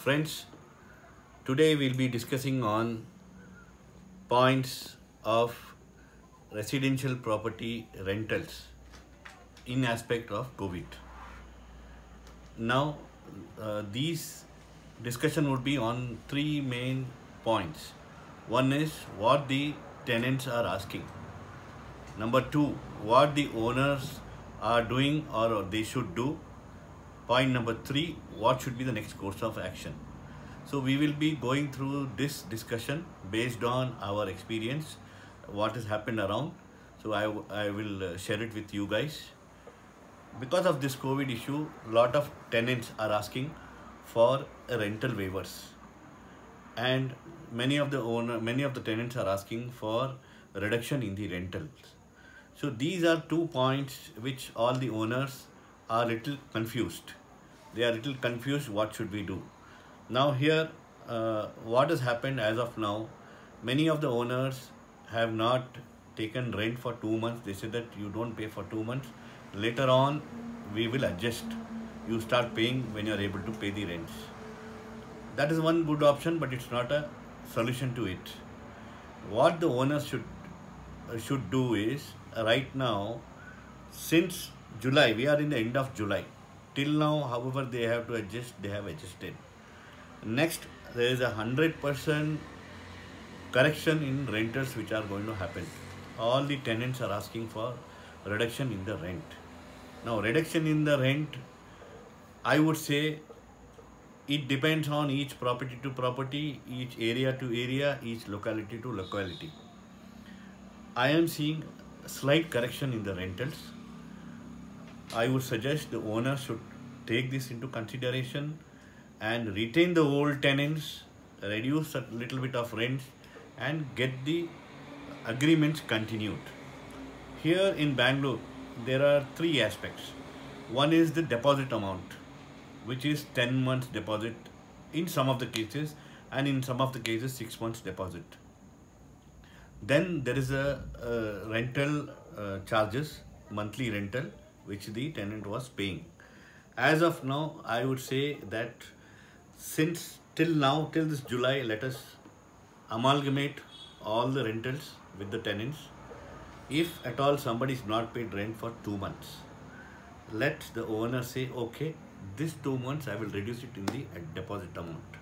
Friends, today we'll be discussing on points of residential property rentals in aspect of COVID. Now, these discussion would be on three main points. One is what the tenants are asking. Number two, what the owners are doing or they should do. Point number three, what should be the next course of action. So we will be going through this discussion based on our experience, what has happened around. So I will share it with you guys. Because of this COVID issue, a lot of tenants are asking for rental waivers, and many of the tenants are asking for reduction in the rentals. So these are 2 points which all the owners are little confused. They are little confused what should we do. Now here, what has happened as of now, many of the owners have not taken rent for 2 months. They said that you don't pay for 2 months. Later on, we will adjust. You start paying when you are able to pay the rents. That is one good option, but it's not a solution to it. What the owners should do is, right now, since July, we are in the end of July. Till now, however, they have to adjust, they have adjusted. Next, there is 100% correction in rentals which are going to happen. All the tenants are asking for reduction in the rent. Now, reduction in the rent, I would say it depends on each property to property, each area to area, each locality to locality. I am seeing slight correction in the rentals. I would suggest the owner should take this into consideration and retain the old tenants, reduce a little bit of rents, and get the agreements continued. Here in Bangalore, there are three aspects. One is the deposit amount, which is 10 months deposit in some of the cases, and in some of the cases 6 months deposit. Then there is a rental charges, monthly rental, which the tenant was paying. As of now, I would say that since till now, till this July, let us amalgamate all the rentals with the tenants. If at all somebody is not paid rent for 2 months, let the owner say, okay, this 2 months I will reduce it in the deposit amount.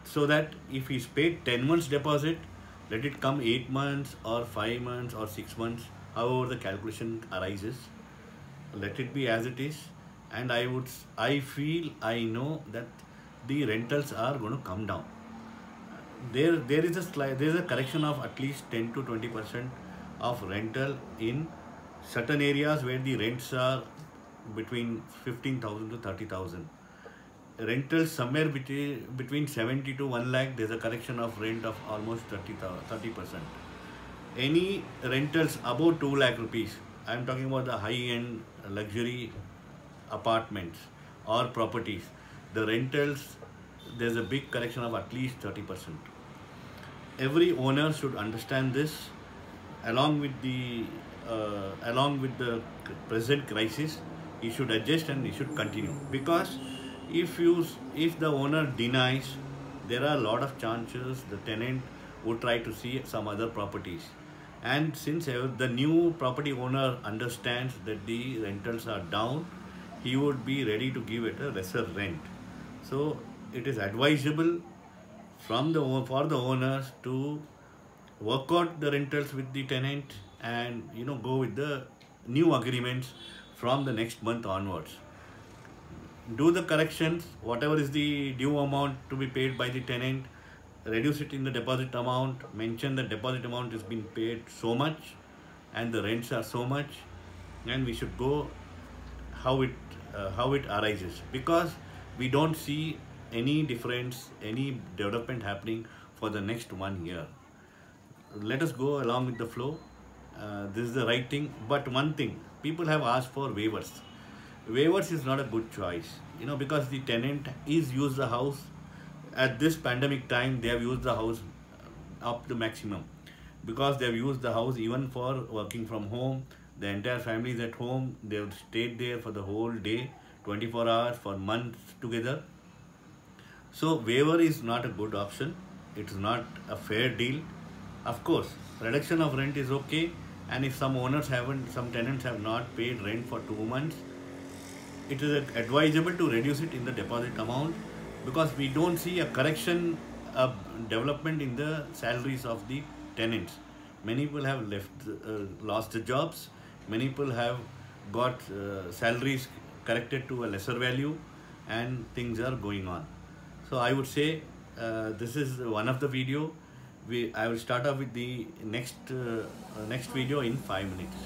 So that if he's paid 10 months deposit, let it come 8 months or 5 months or 6 months, however the calculation arises. Let it be as it is, and I know that the rentals are going to come down. There is a correction of at least 10 to 20% of rental in certain areas where the rents are between 15,000 to 30,000. Rentals somewhere between 70 to 1 lakh, there's a correction of rent of almost 30%. Any rentals above 2 lakh rupees, I'm talking about the high-end luxury apartments or properties, the rentals, there's a big correction of at least 30%. Every owner should understand this. Along with the present crisis, he should adjust and he should continue. Because if the owner denies, there are a lot of chances the tenant would try to see some other properties. And since the new property owner understands that the rentals are down, he would be ready to give it a lesser rent. So it is advisable for the owners to work out the rentals with the tenant and go with the new agreements from the next month onwards. Do the corrections, whatever is the due amount to be paid by the tenant, reduce it in the deposit amount, mention the deposit amount is being paid so much and the rents are so much, and we should go how it arises, because we don't see any difference, any development happening for the next 1 year. Let us go along with the flow. This is the right thing. But one thing, people have asked for waivers. Waivers is not a good choice, because the tenant is used the house. At this pandemic time, they have used the house up to maximum, because they have used the house even for working from home. The entire family is at home. They have stayed there for the whole day, 24 hours for months together. So waiver is not a good option. It is not a fair deal. Of course, reduction of rent is okay, and if some tenants have not paid rent for 2 months, it is advisable to reduce it in the deposit amount, because we don't see a correction, a development in the salaries of the tenants. Many people have lost the jobs. Many people have got salaries corrected to a lesser value, and things are going on. So I would say this is one of the video. I will start off with the next video in 5 minutes.